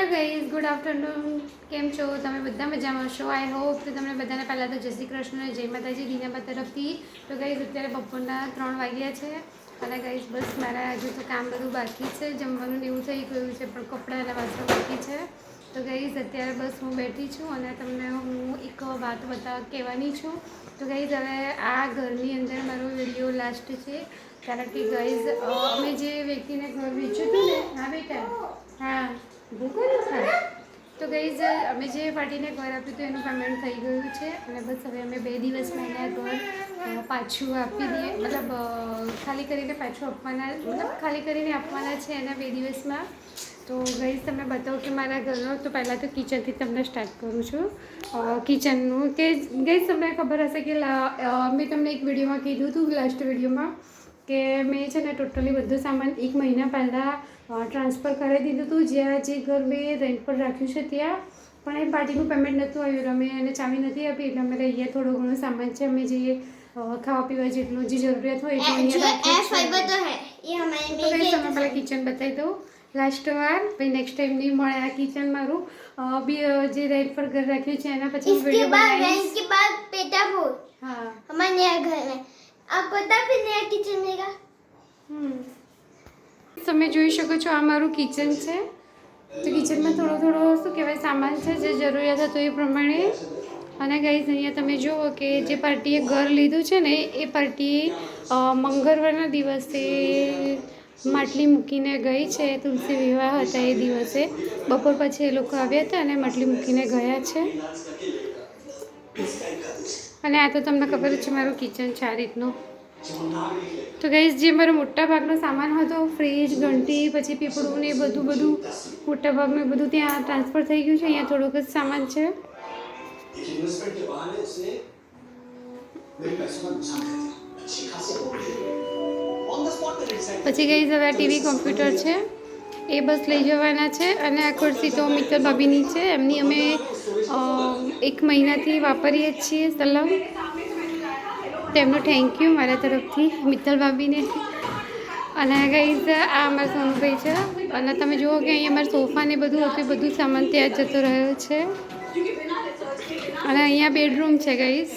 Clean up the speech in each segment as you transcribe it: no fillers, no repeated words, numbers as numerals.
Hello guys, good afternoon. કેમ છો તમે? બધા મજામાં છો? આઈ હોપ તો તમને બધાને પહેલાં તો જય શ્રી કૃષ્ણ, જય માતાજી દીનાબા તરફથી. તો ગાઈઝ અત્યારે બપોરના 3 વાગ્યા છે અને ગાઈઝ બસ મારા હજુ તો કામ બધું બાકી છે, જમવાનું ને એવું થઈ ગયું છે પણ કપડાં અને વાસણ બાકી છે. તો ગાઈઝ અત્યારે બસ હું બેઠી છું અને તમને હું એક વાત કહેવાની છું. તો ગાઈઝ હવે આ ઘરની અંદર મારો વિડીયો લાસ્ટ છે, કારણ કે ગાઈઝ અમે જે વ્યક્તિને ઘર વેચ્યું હતું ને, હા બેટા, હા તો ગાઈઝ અમે જે પાર્ટીને ઘર આપ્યું હતું એનું પેમેન્ટ થઈ ગયું છે અને બસ હવે અમે 2 દિવસમાં એના ઘર પાછું આપી દઈએ, મતલબ ખાલી કરીને પાછું આપવાના, મતલબ ખાલી કરીને આપવાના છે એના 2 દિવસમાં. તો ગાઈઝ તમને બતાવું કે મારા ઘરનો, તો પહેલાં તો કિચનથી તમને સ્ટાર્ટ કરું છું. કિચનનું કે ગાઈઝ તમને ખબર હશે કે મેં તમને એક વિડીયોમાં કીધું હતું, લાસ્ટ વિડીયોમાં, કે મેં છે ને ટોટલી બધું સામાન 1 મહિના પહેલાં ટ્રાન્સફર કરી દીધું હતું, જ્યાં જે ઘર મેં રેન્ટ પર રાખ્યું છે ત્યાં. પણ એ પાર્ટીનું પેમેન્ટ નહોતું આવ્યું, અમે એને ચાવી નથી આપી, એટલે અમે અહીંયા થોડો ઘણો સામાન છે, અમે જે ખાવા પીવા જેટલું જે જરૂરિયાત હોય એટલું અહીંયા તમે પહેલાં કિચન બતાવી દઉં લાસ્ટ વાર, પછી નેક્સ્ટ ટાઈમ નહીં મળે આ કિચન મારું જે રેન્ટ પર ઘર રાખ્યું છે એના પછી વિડીયો બનાવીશ. हाँ हमारे नया घर है, आपको पता फिर नया किचन रहेगा। તમે જોઈ શકો છો આ મારું કિચન છે. તો કિચનમાં થોડો શું કહેવાય સામાન છે જે જરૂરિયાત હતો એ પ્રમાણે. અને ગાઈઝ અહીંયા તમે જુઓ કે જે પાર્ટીએ ઘર લીધું છે ને એ પાર્ટી મંગળવારના દિવસે માટલી મૂકીને ગઈ છે. તુલસી વિવાહ હતા એ દિવસે બપોર પછી એ લોકો આવ્યા હતા અને માટલી મૂકીને ગયા છે. અને આ તો તમને ખબર જ છે મારું કિચન છે આ રીતનું. તો ગાઈઝ જે મારો મોટા ભાગનો સામાન હતો, ફ્રીજ, ઘંટી, પછી પીપળું ને એ બધું મોટા ભાગનું બધું ત્યાં ટ્રાન્સફર થઈ ગયું છે. અહીંયા થોડુંક જ સામાન છે. પછી ગાઈઝ હવે આ ટીવી કોમ્પ્યુટર છે એ બસ લઈ જવાના છે. અને આ ખુરશી તો મિત્તલ ભાભીની છે, એમની અમે 1 મહિનાથી વાપરીએ જ છીએ સલમ. તેમનું થેન્ક યુ મારા તરફથી મિત્તલ ભાભીને. અને ગાઈઝ આ અમારા સોનુભાઈ છે. અને તમે જુઓ કે અહીંયા અમારા સોફા ને બધું હતું, બધું સામાન ત્યાં જતો રહ્યો છે. અને અહીંયા બેડરૂમ છે ગાઈઝ.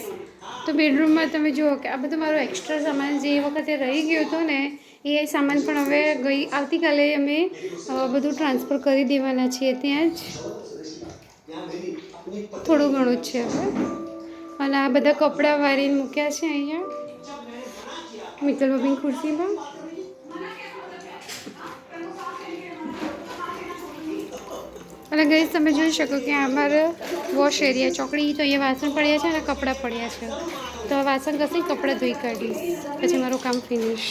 તો બેડરૂમમાં તમે જુઓ કે આ બધું મારું એક્સ્ટ્રા સામાન જે વખતે રહી ગયું હતું ને એ સામાન પણ હવે આવતીકાલે અમે બધું ટ્રાન્સફર કરી દેવાના છીએ ત્યાં જ. થોડું ઘણું જ છે હવે. અને આ બધા કપડાં વારીને મૂક્યા છે અહીંયા મિત્તલ ભાભીની ખુરશીમાં. અને ગાઈઝ તમે જોઈ શકો કે અમારો વોશ એરિયા ચોકડી, તો અહીંયા વાસણ પડ્યા છે અને કપડાં પડ્યા છે. તો આ વાસણ ઘસી કપડાં ધોઈ કાઢીશ, પછી મારું કામ ફિનિશ.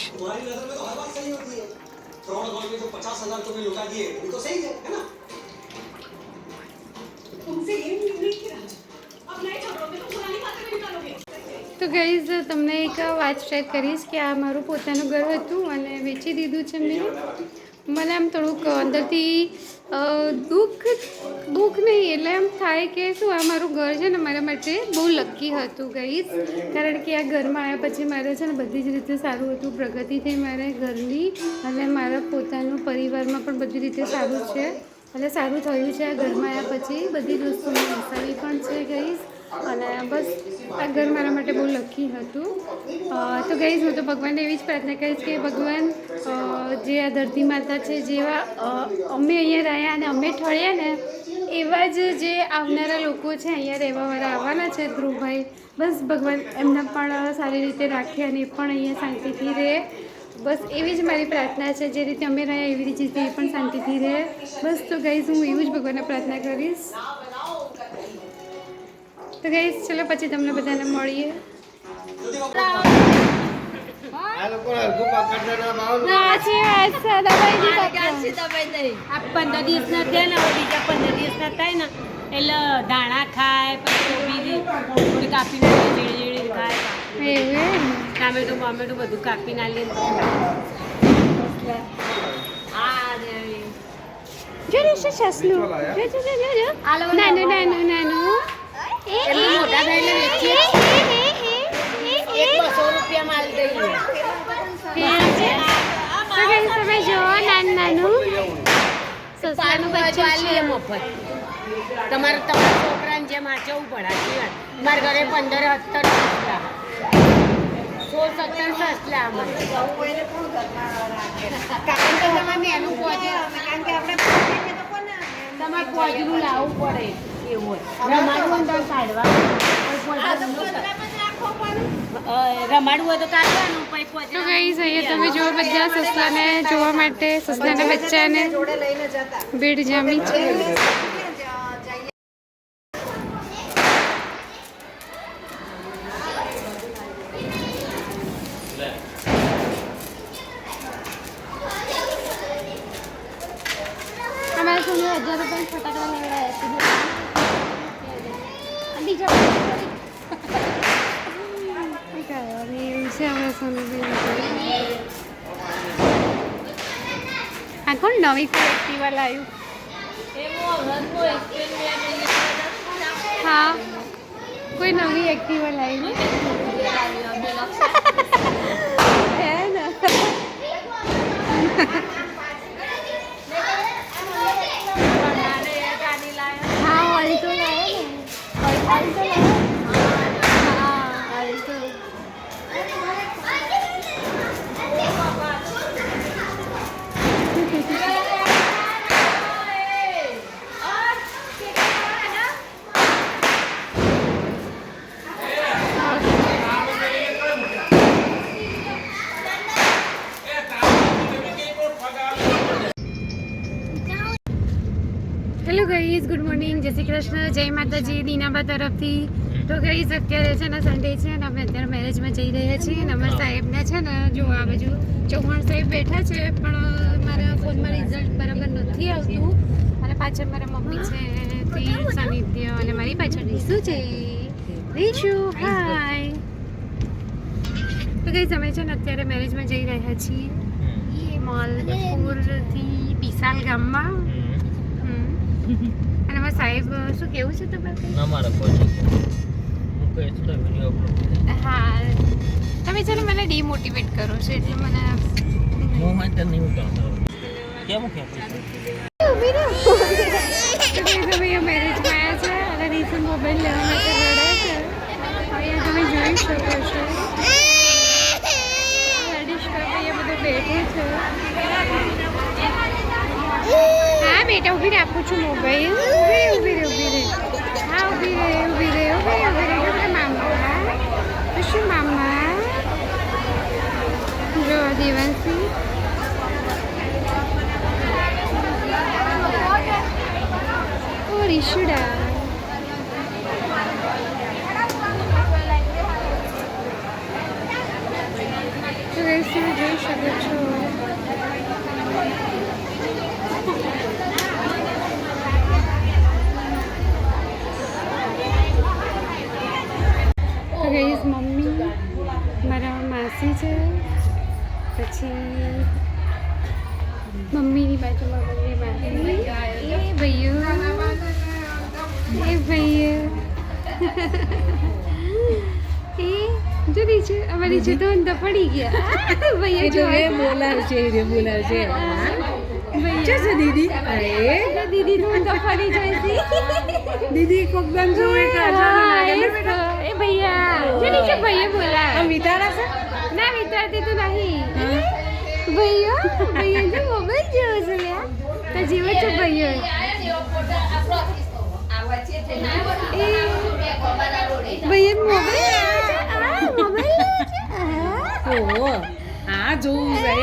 તો ગાઈઝ તમને એક વાત શેર કરીશ કે આ મારું પોતાનું ઘર હતું અને વેચી દીધું છે મેં. મને આમ થોડુંક અંદરથી દુઃખ નહીં, એટલે એમ થાય કે શું આ મારું ઘર છે ને મારા માટે બહુ લકી હતું ગાઈઝ. કારણ કે આ ઘરમાં આવ્યા પછી મારે છે ને બધી જ રીતે સારું હતું, પ્રગતિ થઈ મારા ઘરની અને મારા પોતાનું પરિવારમાં પણ બધી રીતે સારું છે. એટલે સારું થયું છે આ ઘરમાં આવ્યા પછી, બધી જ વસ્તુ મેં વસાવી પણ છે ગાઈઝ. અને બસ આ ઘર મારા માટે બહુ લકી હતું. તો ગાઈઝ હું તો ભગવાનને એવી જ પ્રાર્થના કરીશ કે ભગવાન જે આ ધરતી માતા છે, જેવા અમે અહીંયા રહ્યા અને અમે ઠળ્યા ને એવા જ જે આવનારા લોકો છે અહીંયા રહેવાવાળા આવવાના છે, ધ્રુવભાઈ, બસ ભગવાન એમને પણ સારી રીતે રાખે અને એ પણ અહીંયા શાંતિથી રહે. બસ એવી જ મારી પ્રાર્થના છે, જે રીતે અમે રહ્યા એવી રીતે એ પણ શાંતિથી રહે. બસ તો ગાઈઝ હું એવું જ ભગવાનને પ્રાર્થના કરીશ. તો ગાઈઝ ચલો પછી તમને બધાને મળીએ. એટલે ધાણા ખાય, પછી કોબી કાપી નાખીએ, જેડી ખાય, ટામેટો બામેટો બધું કાપી નાખીએ. મોટા થઈને વેચીએ, 200 રૂપિયા માલ દઈએ. તમે જુઓ નાનું સસલાનું બચ્ચું આલીએ છે. મફત તમારા છોકરાને જેમ આચવવું પડે સાચી વાત. મારા ઘરે 15-17 સસલા 16-17 સસલા અમારે. કારણ કે તમારે મેનું તમારે પોજનું લાવવું પડે એવું હોય. રમાડવું હોય તો કાઢવા રમાડવું હોય તો કાઢવાનું પછી તો પોજનું ગાઈઝ અહીંયા તમે જુઓ બધા સસલાને જોવા માટે સસલાના બચ્ચાને ભીડ જામી છે. અમારે સોનું 1000 રૂપિયા ફટાકડા લેવડાયા છે. બીજા એવું છે અમારે સોનું. આ કોણ નવી કોઈ એક્ટિવા લાવ્યું? હા કોઈ નવી એક્ટિવા લાવી હે ને હા ઓલ્ટો લાવ્યો ને ઓલ્ટો લાવ્યો હા Alto. Hello guys, good morning, જય શ્રી કૃષ્ણ, જય માતાજી દીનાબા તરફથી. તો ગાઈઝ અત્યારે છે ને સન્ડે છે અને અમે અત્યારે મેરેજમાં જઈ રહ્યા છીએ અને અમારા સાહેબને છે ને જો આ બાજુ ચૌહાણ સાહેબ બેઠા છે પણ મારા ફોનમાં રિઝલ્ટ બરાબર નથી આવતું અને પાછળ મારા મમ્મી છે તીર સાનિધ્ય અને મારી પાછળ રીસુ છે. રીશુ હાય. તો ગાઈઝ અમે છે ને અત્યારે મેરેજમાં જઈ રહ્યા છીએ મોલપુરથી પિસાલ ગામમાં. અને મારા સાહેબ શું કેવું છે તમારે? હા તમે છે ને મને ડીમોટિવેટ કરો છો એટલે મને મેરેજમાં આવ્યા છે અને રીસન મોબાઈલ લેવા માટે રડે છે. અહીંયા તમે જોઈ શકો છો અહીંયા બધું બેઠું છે. હા બેટા ઊભી રે, આપું છું મોબાઈલ. ઊભી રે હા ઊભી રે મામા. શું મામા? જો દેવાંશી ઓ રીશુડા. તો ગાઈસ તમે જોઈ શકો છો ગાઈસ મમ્મી મારા માસી છે, પછી મમ્મીની બાજુમાં બંને માસી, એ ભાઈઓ એ જો નીચે અમારી નીચે તો અંદર પડી ગયા ભૈયા જો બોલાવશે દીદી. દીદી નું અંદર પડી જાય છે. દીદી કોકદમ જોવે એ ભૈયા જો નીચે ભૈયા બોલા વિચારા છે ના વિચારતી તો નહીં. ભૈયા જો મોબાઈલ જેવો છે લ્યા તો જેવો છે ભૈયો. ભૈયા મોબાઈલ હા જોવું છે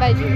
બાજુ